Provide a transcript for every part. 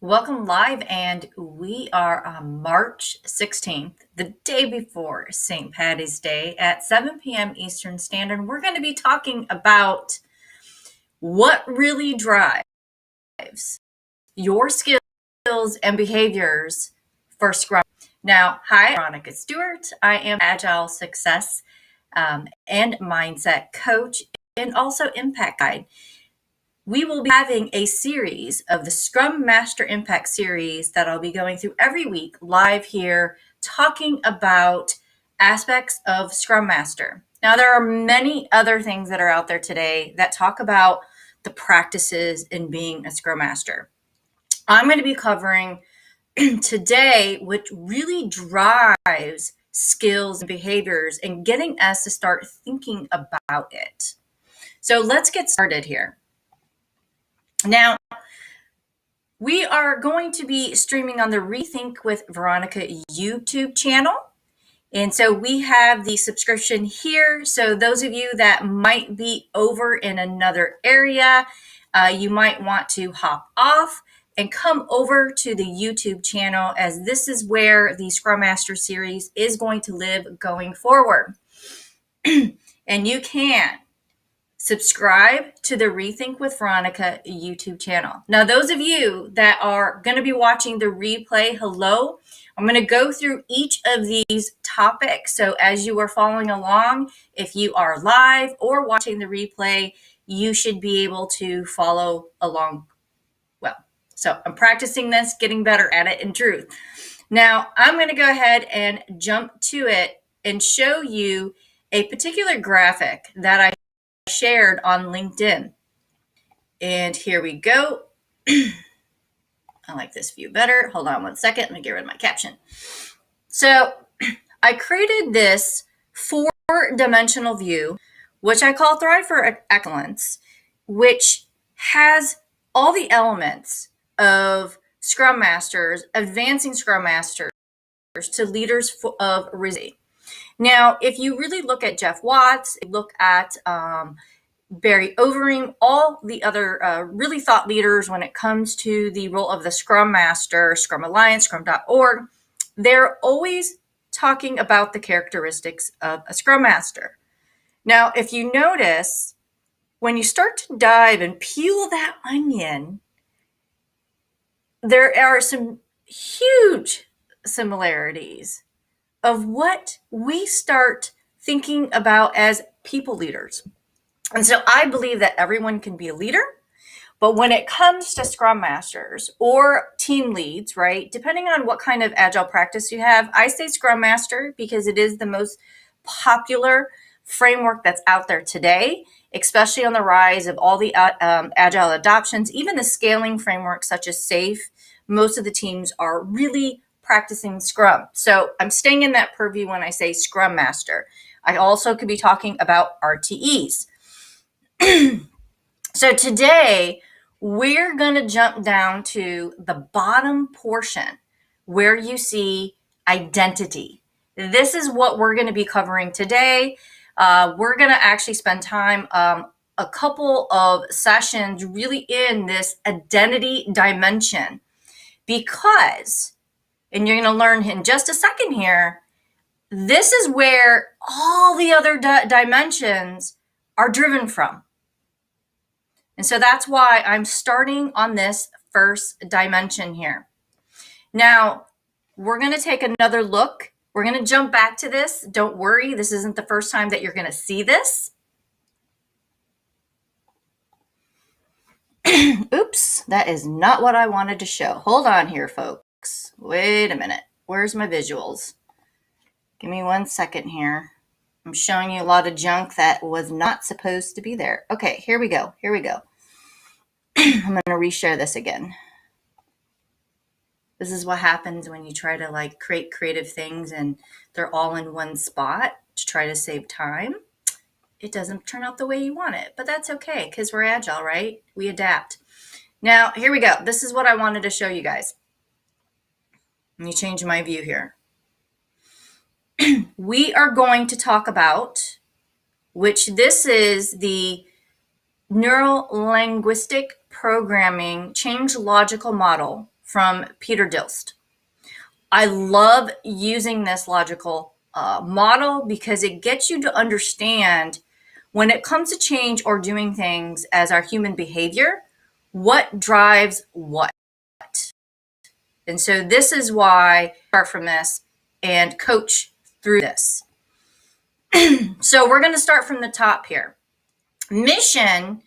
Welcome live, and we are on March 16th, the day before St. Patty's Day at 7 p.m. Eastern Standard. We're going to be talking about what really drives your skills and behaviors for Scrum. Now, hi, Veronica Stewart. I am Agile Success and Mindset Coach and also Impact Guide. We will be having a series of the Scrum Master Impact series that I'll be going through every week live here, talking about aspects of Scrum Master. Now, there are many other things that are out there today that talk about the practices in being a Scrum Master. I'm going to be covering today what really drives skills and behaviors and getting us to start thinking about it. So let's get started here. Now, we are going to be streaming on the Rethink with Veronica YouTube channel. And so we have the subscription here. So those of you that might be over in another area, you might want to hop off and come over to the YouTube channel, as this is where the Scrum Master series is going to live going forward. And you can subscribe to the Rethink with Veronica YouTube channel. Now, those of you that are going to be watching the replay, hello. I'm going to go through each of these topics. So as you are following along, if you are live or watching the replay, you should be able to follow along well. So I'm practicing this, getting better at it in truth. Now, I'm going to go ahead and jump to it and show you a particular graphic that I shared on LinkedIn. And here we go. I like this view better. Hold on one second. Let me get rid of my caption. So I created this 4-dimensional view, which I call Thrive for Excellence, which has all the elements of Scrum Masters, advancing Scrum Masters to leaders of resilience. Now, if you really look at Jeff Watts, look at Barry Overeem, all the other really thought leaders when it comes to the role of the Scrum Master, Scrum Alliance, Scrum.org, they're always talking about the characteristics of a Scrum Master. Now, if you notice, when you start to dive and peel that onion, there are some huge similarities of what we start thinking about as people leaders. And so I believe that everyone can be a leader, but when it comes to Scrum Masters or team leads, right, depending on what kind of Agile practice you have, I say Scrum Master because it is the most popular framework that's out there today, especially on the rise of all the Agile adoptions, even the scaling frameworks such as SAFe. Most of the teams are really practicing Scrum. So I'm staying in that purview when I say Scrum Master. I also could be talking about RTEs. So today we're going to jump down to the bottom portion where you see identity. This is what we're going to be covering today. We're going to actually spend time, a couple of sessions really in this identity dimension, because, and you're going to learn in just a second here, this is where all the other dimensions are driven from. And so that's why I'm starting on this first dimension here. Now, we're going to take another look. We're going to jump back to this. Don't worry, this isn't the first time that you're going to see this. Oops, that is not what I wanted to show. Hold on here, folks. Wait a minute. Where's my visuals? Give me 1 second here. I'm showing you a lot of junk that was not supposed to be there. Okay, here we go. Here we go. I'm going to reshare this again. This is what happens when you try to create creative things and they're all in one spot to try to save time. It doesn't turn out the way you want it, but that's okay because we're agile, right? We adapt. Now, here we go. This is what I wanted to show you guys. Let me change my view here. We are going to talk about, which this is the Neuro-Linguistic Programming Change Logical Model from Peter Dilst. I love using this logical model because it gets you to understand when it comes to change or doing things as our human behavior, what drives what. And so this is why I start from this and coach through this. So we're going to start from the top here. Mission,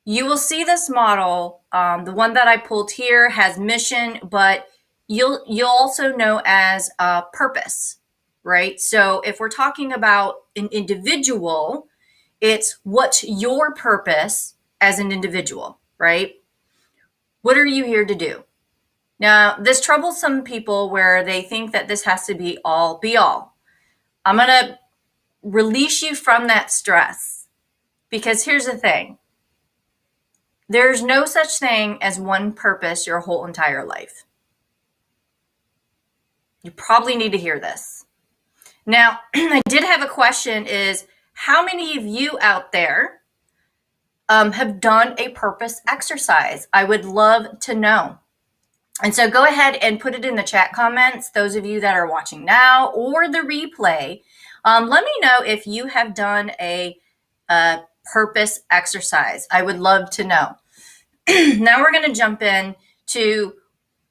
you will see this model. The one that I pulled here has mission, but you'll also know as purpose, right? So if we're talking about an individual, it's what's your purpose as an individual, right? What are you here to do? Now, this troubles some people where they think that this has to be all be all. I'm going to release you from that stress because here's the thing. There's no such thing as one purpose your whole entire life. You probably need to hear this. Now, I did have a question is, how many of you out there have done a purpose exercise? I would love to know. And so go ahead and put it in the chat comments, those of you that are watching now or the replay. Let me know if you have done a purpose exercise. I would love to know. Now we're going to jump in to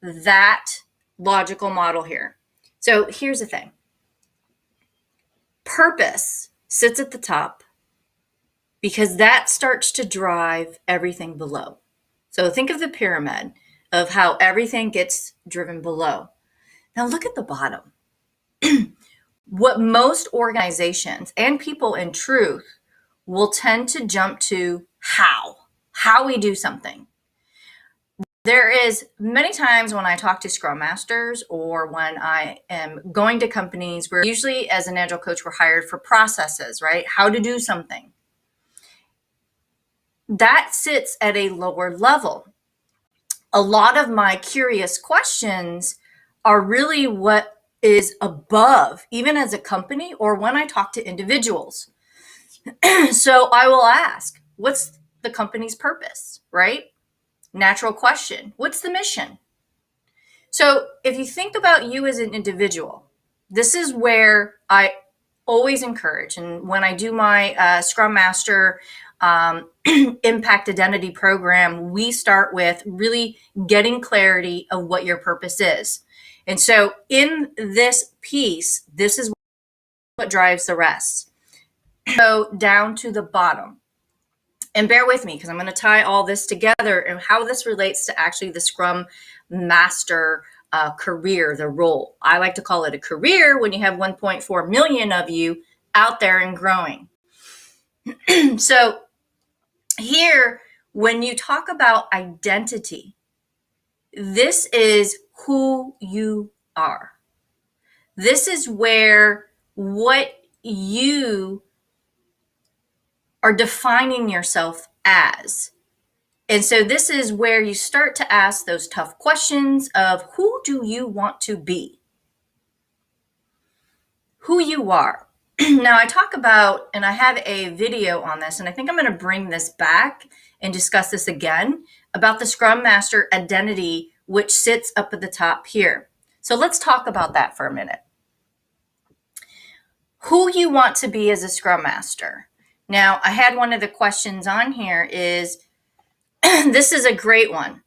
that logical model here. So here's the thing. Purpose sits at the top because that starts to drive everything below. So think of the pyramid of how everything gets driven below. Now look at the bottom. What most organizations and people in truth will tend to jump to how we do something. There is many times when I talk to Scrum Masters or when I am going to companies where usually as an Agile coach, we're hired for processes, right? How to do something. That sits at a lower level. A lot of my curious questions are really what is above, even as a company or when I talk to individuals. So I will ask, what's the company's purpose, right? Natural question. What's the mission? So if you think about you as an individual, this is where I always encourage. And when I do my Scrum Master impact identity program, we start with really getting clarity of what your purpose is. And so in this piece, this is what drives the rest. Go down to the bottom. And bear with me because I'm going to tie all this together and how this relates to actually the Scrum Master career, the role. I like to call it a career when you have 1.4 million of you out there and growing. So here, when you talk about identity, this is who you are. This is where what you are defining yourself as. And so this is where you start to ask those tough questions of who do you want to be? Who you are. Now I talk about, and I have a video on this, and I think I'm going to bring this back and discuss this again about the Scrum Master identity, which sits up at the top here. So let's talk about that for a minute. Who you want to be as a Scrum Master. Now, I had one of the questions on here is, this is a great one,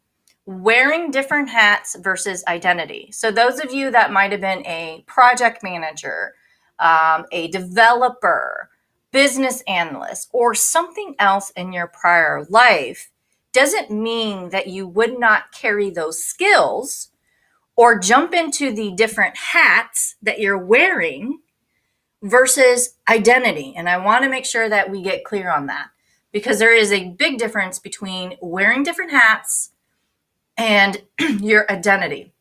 wearing different hats versus identity. So those of you that might have been a project manager, a developer, business analyst, or something else in your prior life, doesn't mean that you would not carry those skills or jump into the different hats that you're wearing versus identity. And I want to make sure that we get clear on that because there is a big difference between wearing different hats and your identity.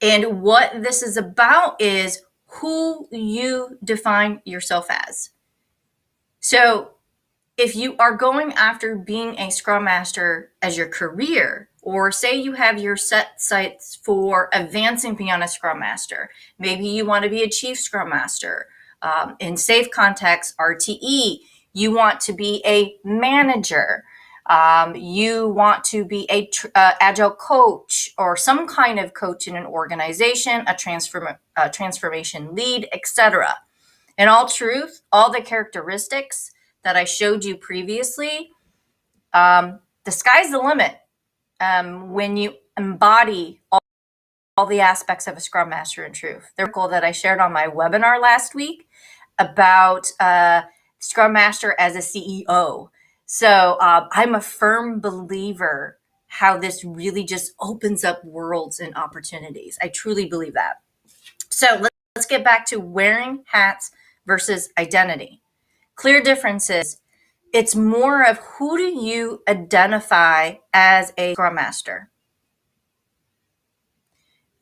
And what this is about is who you define yourself as. So if you are going after being a Scrum Master as your career, or say you have your set sights for advancing beyond a Scrum Master, maybe you want to be a Chief Scrum Master. In safe context, RTE, you want to be a manager. You want to be a agile coach or some kind of coach in an organization, a transformation lead, etc. In all truth, all the characteristics that I showed you previously, the sky's the limit when you embody all the aspects of a Scrum Master in truth. The article that I shared on my webinar last week about Scrum Master as a CEO. So I'm a firm believer how this really just opens up worlds and opportunities. I truly believe that. So let's get back to wearing hats versus identity. Clear differences. It's more of who do you identify as a Scrum Master?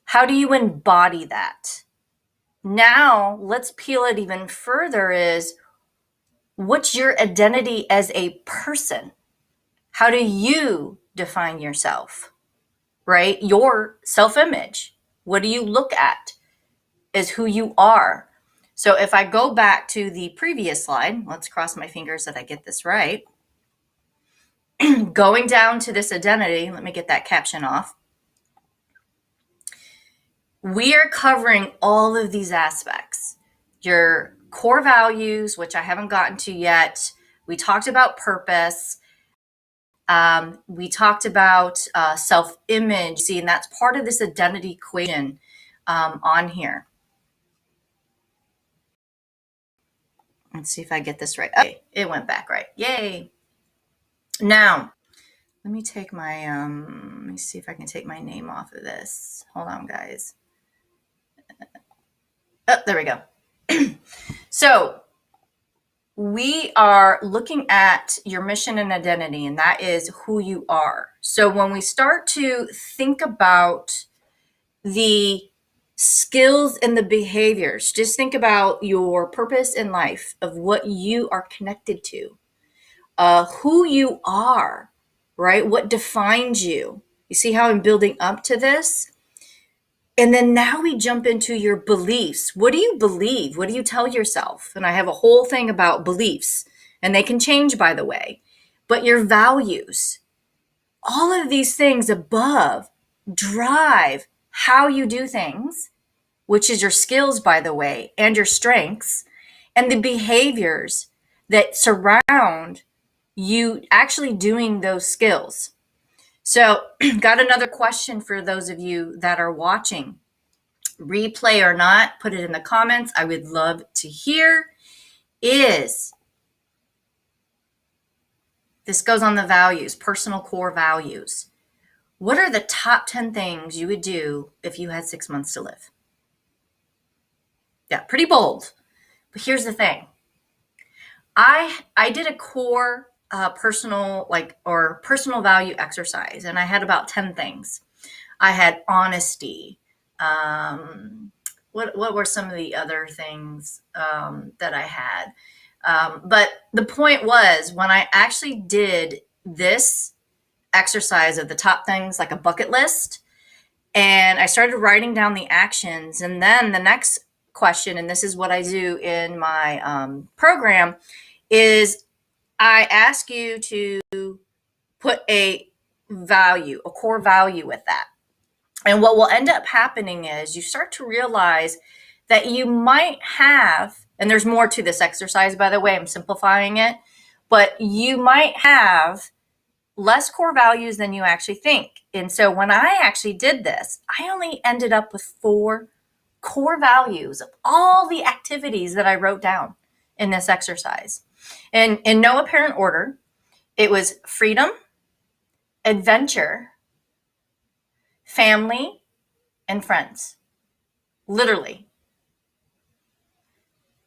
How do you embody that? Now, let's peel it even further is, what's your identity as a person? How do you define yourself, right? Your self-image. What do you look at is who you are. So if I go back to the previous slide, let's cross my fingers that I get this right. Going down to this identity, let me get that caption off. We are covering all of these aspects. Your core values, which I haven't gotten to yet. We talked about purpose. We talked about self-image. See, and that's part of this identity equation on here. Let's see if I get this right. Okay, it went back right. Yay. Now, let me take my, let me see if I can take my name off of this. Hold on, guys. Oh, there we go. So we are looking at your mission and identity, and that is who you are. So when we start to think about the skills and the behaviors, just think about your purpose in life of what you are connected to, who you are, right? What defines you. You see how I'm building up to this? And then now we jump into your beliefs. What do you believe? What do you tell yourself? And I have a whole thing about beliefs, and they can change, by the way. But your values, all of these things above drive how you do things, which is your skills, by the way, and your strengths, and the behaviors that surround you actually doing those skills. So, got another question for those of you that are watching. Replay or not, put it in the comments. I would love to hear. This goes on the values, personal core values. What are the top 10 things you would do if you had 6 months to live? Yeah, pretty bold. But here's the thing. I did a core personal value exercise, and I had about 10 things. I had honesty. What were some of the other things that I had? But the point was, when I actually did this exercise of the top things, like a bucket list, and I started writing down the actions, and then the next question, and this is what I do in my program, is I ask you to put a value, a core value with that. And what will end up happening is you start to realize that you might have, and there's more to this exercise, by the way, I'm simplifying it, but you might have less core values than you actually think. And so when I actually did this, I only ended up with 4 core values of all the activities that I wrote down in this exercise. And in no apparent order, it was freedom, adventure, family, and friends. Literally.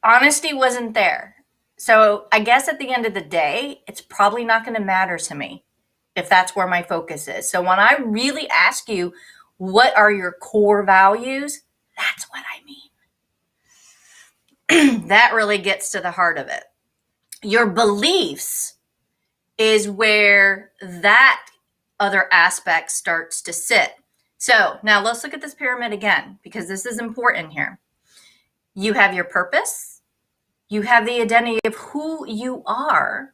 Honesty wasn't there. So I guess at the end of the day, it's probably not going to matter to me if that's where my focus is. So when I really ask you, what are your core values? That's what I mean. That really gets to the heart of it. Your beliefs is where that other aspect starts to sit. So now let's look at this pyramid again, because this is important here. You have your purpose. You have the identity of who you are.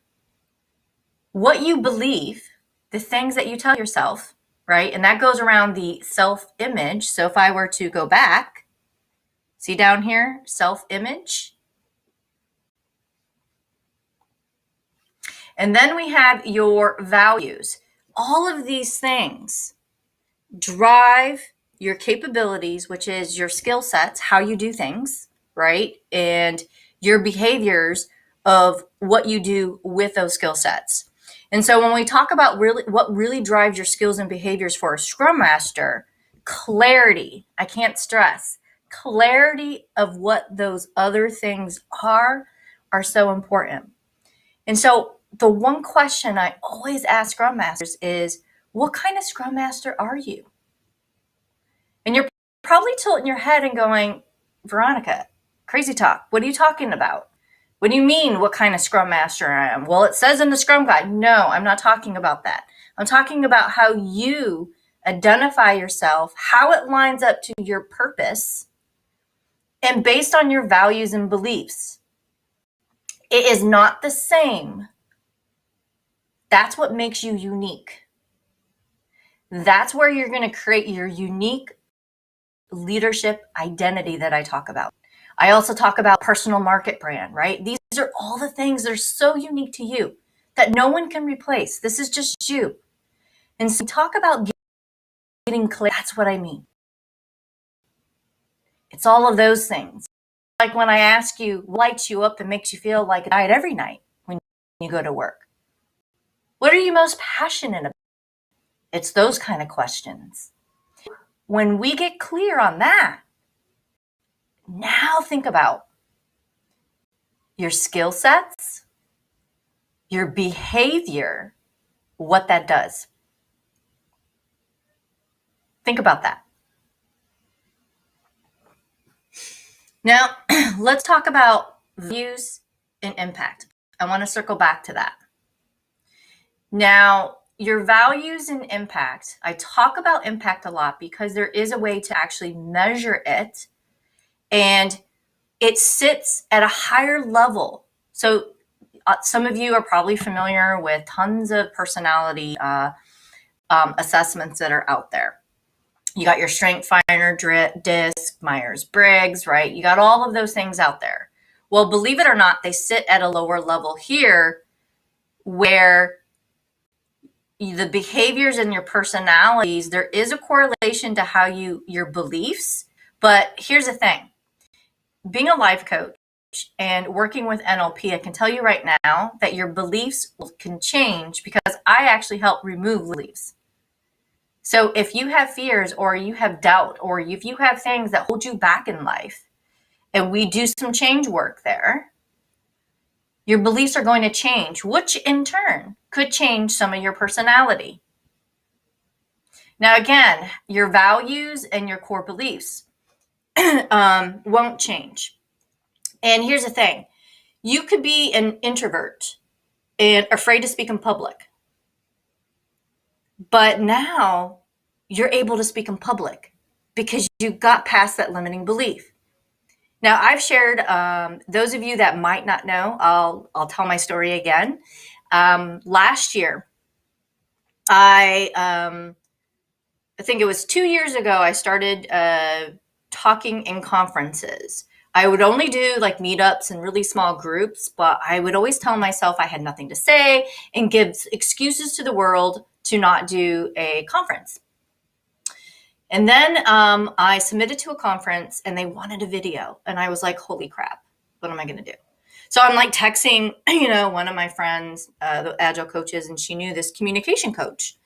what you believe, the things that you tell yourself, right? And that goes around the self-image. So if I were to go back, see down here, self-image. And then we have your values. All of these things drive your capabilities, which is your skill sets, how you do things, right? And your behaviors of what you do with those skill sets. And so when we talk about really what really drives your skills and behaviors for a Scrum Master, clarity, I can't stress, clarity of what those other things are so important. And so the one question I always ask Scrum Masters is, what kind of Scrum Master are you? And you're probably tilting your head and going, Veronica, crazy talk. What are you talking about? What do you mean, what kind of Scrum Master I am? Well, it says in the Scrum Guide. No, I'm not talking about that. I'm talking about how you identify yourself, how it lines up to your purpose, and based on your values and beliefs. It is not the same. That's what makes you unique. That's where you're going to create your unique leadership identity that I talk about. I also talk about personal market brand, right? These are all the things that are so unique to you that no one can replace. This is just you. And so talk about getting clear. That's what I mean. It's all of those things. Like when I ask you, what lights you up and makes you feel like a diet every night when you go to work? What are you most passionate about? It's those kind of questions. When we get clear on that, now think about your skill sets, your behavior, what that does. Think about that. Now, let's talk about values and impact. I want to circle back to that. Now, your values and impact, I talk about impact a lot because there is a way to actually measure it, and it sits at a higher level. So some of you are probably familiar with tons of personality assessments that are out there. You got your Strength Finder, DISC, Myers-Briggs, right? You got all of those things out there. Well, believe it or not, they sit at a lower level here where the behaviors and your personalities, there is a correlation to how your beliefs. But here's the thing. Being a life coach and working with NLP, I can tell you right now that your beliefs can change because I actually help remove beliefs. So if you have fears or you have doubt or if you have things that hold you back in life, and we do some change work there, your beliefs are going to change, which in turn could change some of your personality. Now, again, your values and your core beliefs won't change. And here's the thing. You could be an introvert and afraid to speak in public. But now you're able to speak in public because you got past that limiting belief. Now, I've shared, those of you that might not know, I'll tell my story again. Last year, I think it was 2 years ago, I started talking in conferences. I would only do like meetups and really small groups, but I would always tell myself I had nothing to say and give excuses to the world to not do a conference. And then I submitted to a conference and they wanted a video. And I was like, holy crap, what am I going to do? So I'm like texting, one of my friends, the Agile coaches, and she knew this communication coach.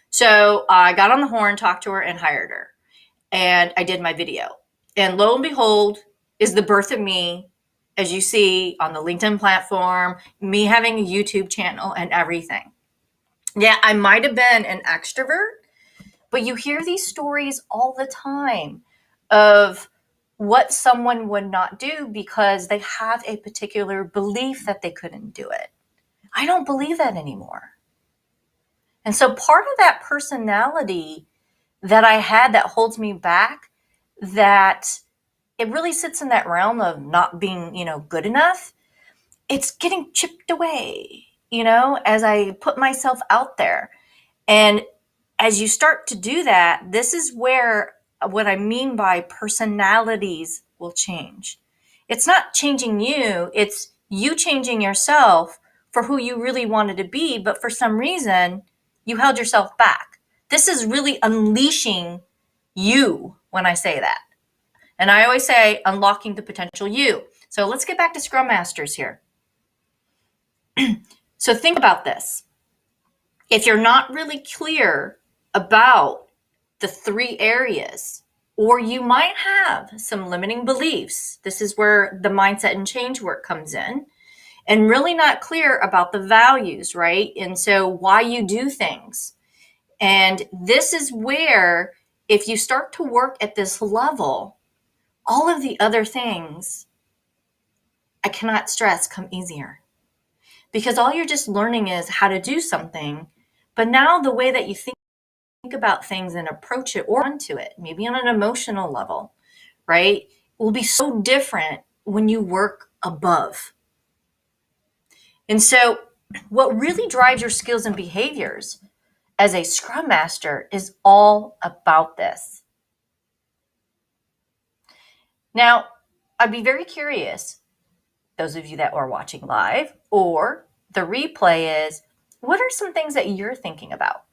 So I got on the horn, talked to her, and hired her. And I did my video. And lo and behold, is the birth of me, as you see on the LinkedIn platform, me having a YouTube channel and everything. Yeah, I might have been an extrovert, but you hear these stories all the time of what someone would not do because they have a particular belief that they couldn't do it. I don't believe that anymore. And so part of that personality that I had that holds me back, that it really sits in that realm of not being, good enough, it's getting chipped away. as I put myself out there. And as you start to do that, this is where what I mean by personalities will change. It's not changing you, it's you changing yourself for who you really wanted to be, but for some reason, you held yourself back. This is really unleashing you when I say that. And I always say unlocking the potential you. So let's get back to Scrum Masters here. So think about this. If you're not really clear about the 3 areas, or you might have some limiting beliefs, this is where the mindset and change work comes in, and really not clear about the values, right? And so why you do things. And this is where, if you start to work at this level, all of the other things, I cannot stress, come easier. Because all you're just learning is how to do something, but now the way that you think about things and approach it or onto it, maybe on an emotional level, right, will be so different when you work above. And so what really drives your skills and behaviors as a Scrum Master is all about this. Now, I'd be very curious, those of you that are watching live or the replay, is what are some things that you're thinking about?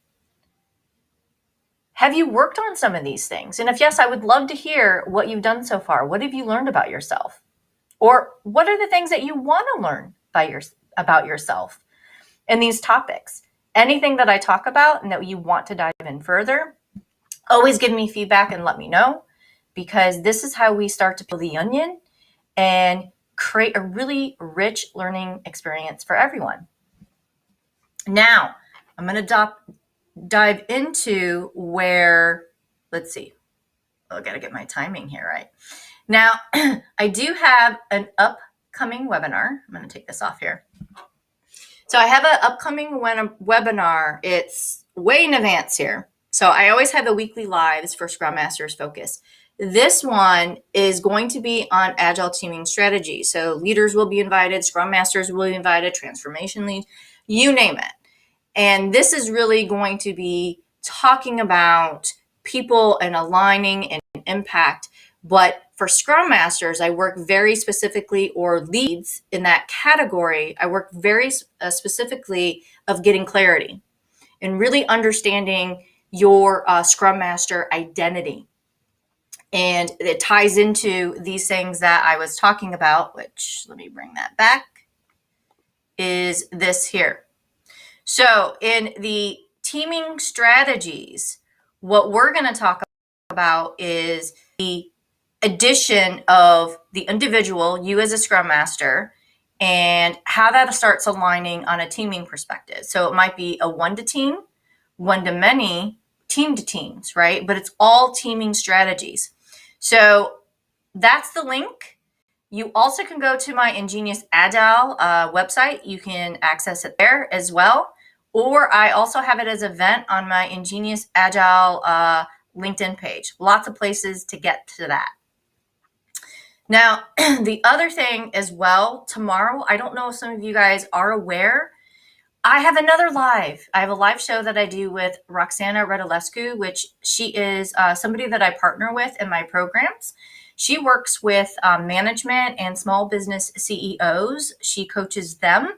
Have you worked on some of these things? And if yes, I would love to hear what you've done so far. What have you learned about yourself? Or what are the things that you want to learn about yourself in these topics? Anything that I talk about and that you want to dive in further, always give me feedback and let me know, because this is how we start to peel the onion and create a really rich learning experience for everyone. Now, I'm going to dive into where, let's see, I got to get my timing here right. Now, I do have an upcoming webinar. I'm going to take this off here. So I have an upcoming webinar. It's way in advance here. So I always have the weekly lives for Scrum Masters Focus. This one is going to be on agile teaming strategy. So leaders will be invited, Scrum Masters will be invited, transformation leads, you name it. And this is really going to be talking about people and aligning and impact. But for Scrum Masters, I work very specifically, or leads in that category, I work very specifically of getting clarity and really understanding your Scrum Master identity. And it ties into these things that I was talking about, which, let me bring that back, is this here. So in the teaming strategies, what we're going to talk about is the addition of the individual, you as a Scrum Master, and how that starts aligning on a teaming perspective. So it might be a one-to-team, one-to-many, team-to-teams, right? But it's all teaming strategies. So that's the link. You also can go to my Ingenious Agile website. You can access it there as well. Or I also have it as an event on my Ingenious Agile LinkedIn page. Lots of places to get to that. Now, the other thing as well, tomorrow, I don't know if some of you guys are aware, I have another live. I have a live show that I do with Roxana Redulescu, which she is somebody that I partner with in my programs. She works with management and small business CEOs. She coaches them.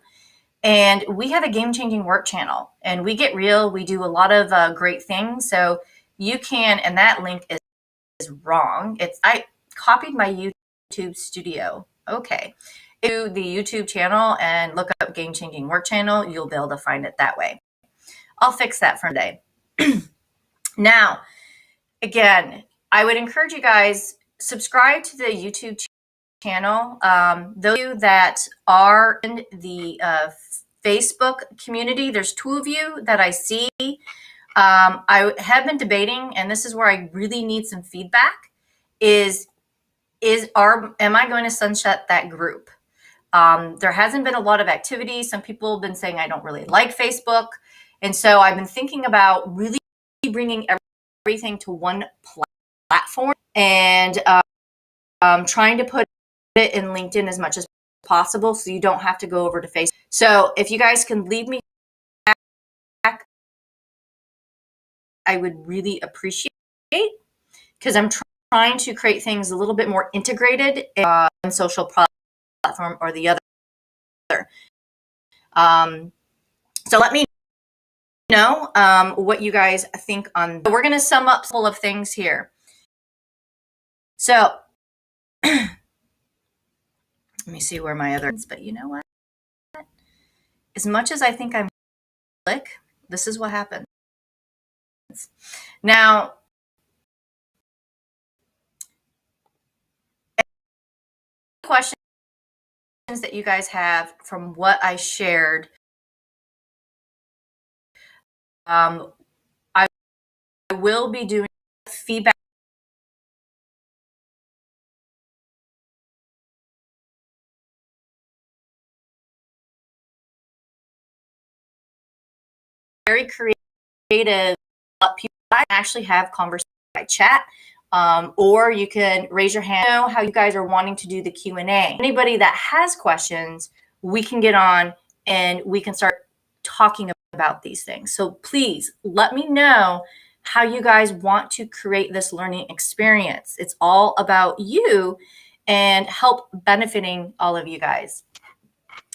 And we have a game-changing work channel. And we get real. We do a lot of great things. So you can, and that link is wrong. I copied my YouTube studio. Okay. To the YouTube channel and look up Game Changing Work Channel, you'll be able to find it that way. I'll fix that for today. Now, again, I would encourage you guys, subscribe to the YouTube channel. Those of you that are in the Facebook community, there's 2 of you that I see. I have been debating, and this is where I really need some feedback, am I going to sunset that group? There hasn't been a lot of activity. Some people have been saying I don't really like Facebook. And so I've been thinking about really bringing everything to one platform and trying to put it in LinkedIn as much as possible so you don't have to go over to Facebook. So if you guys can leave me back, I would really appreciate, because I'm trying to create things a little bit more integrated in social platform or the other. So let me know what you guys think on. We're going to sum up full of things here. So let me see where my other, but you know what? As much as I think I'm slick, this is what happens. Now, questions that you guys have from what I shared, I will be doing feedback very creative. People actually have conversations by chat, or you can raise your hand. Know how you guys are wanting to do the Q&A. Anybody that has questions, we can get on and we can start talking about these things. So please let me know how you guys want to create this learning experience. It's all about you and help benefiting all of you guys.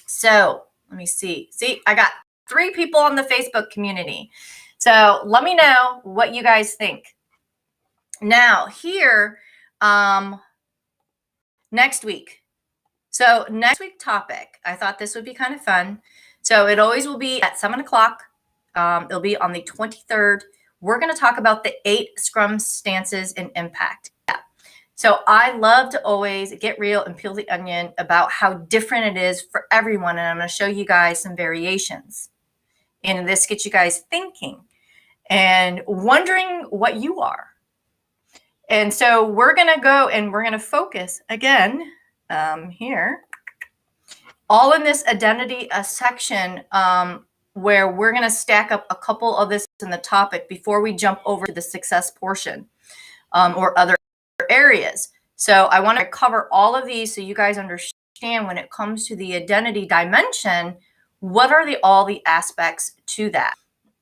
So let me see. See, I got 3 people on the Facebook community. So let me know what you guys think. Now here, next week. So next week topic, I thought this would be kind of fun. So it always will be at 7 o'clock. It'll be on the 23rd. We're going to talk about the 8 Scrum stances and impact. Yeah. So I love to always get real and peel the onion about how different it is for everyone. And I'm going to show you guys some variations. And this gets you guys thinking and wondering what you are. And so we're going to go and we're going to focus again here, all in this identity section where we're going to stack up a couple of this in the topic before we jump over to the success portion or other areas. So I want to cover all of these so you guys understand when it comes to the identity dimension, what are all the aspects to that?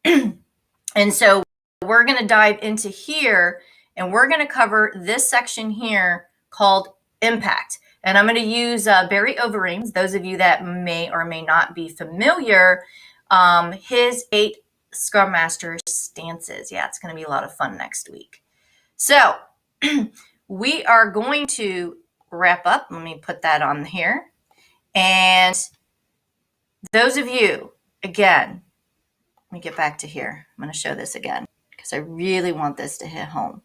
And so we're going to dive into here and we're going to cover this section here called impact. And I'm going to use Barry Overeem's, those of you that may or may not be familiar, his 8 Scrum Master stances. Yeah, it's going to be a lot of fun next week. So we are going to wrap up. Let me put that on here. And those of you, again, let me get back to here. I'm going to show this again because I really want this to hit home.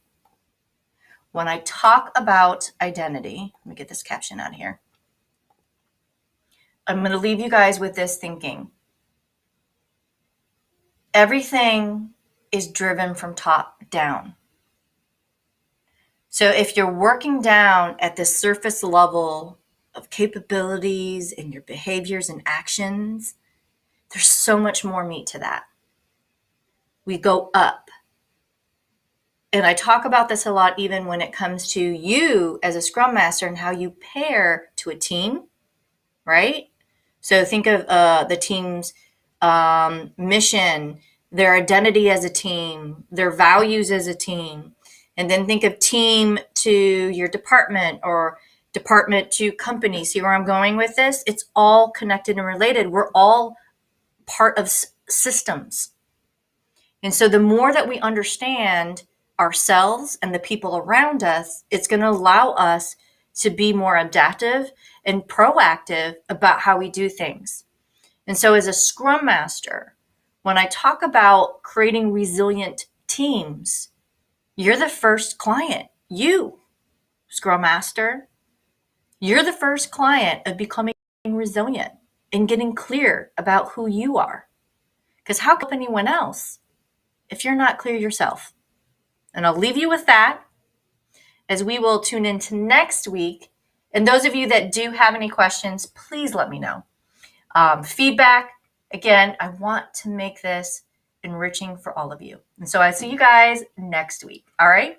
When I talk about identity, let me get this caption out here. I'm going to leave you guys with this thinking. Everything is driven from top down. So if you're working down at the surface level of capabilities and your behaviors and actions, there's so much more meat to that. We go up. And I talk about this a lot even when it comes to you as a Scrum Master and how you pair to a team, right? So think of the team's mission, their identity as a team, their values as a team. And then think of team to your department or department to company. See where I'm going with this? It's all connected and related. We're all part of systems. And so the more that we understand ourselves and the people around us, it's going to allow us to be more adaptive and proactive about how we do things. And so as a Scrum Master, when I talk about creating resilient teams, you're the first client. You, Scrum Master, you're the first client of becoming resilient and getting clear about who you are. Because how can anyone else if you're not clear yourself? And I'll leave you with that as we will tune into next week. And those of you that do have any questions, please let me know. Feedback, again, I want to make this enriching for all of you. And so I see you guys next week. All right.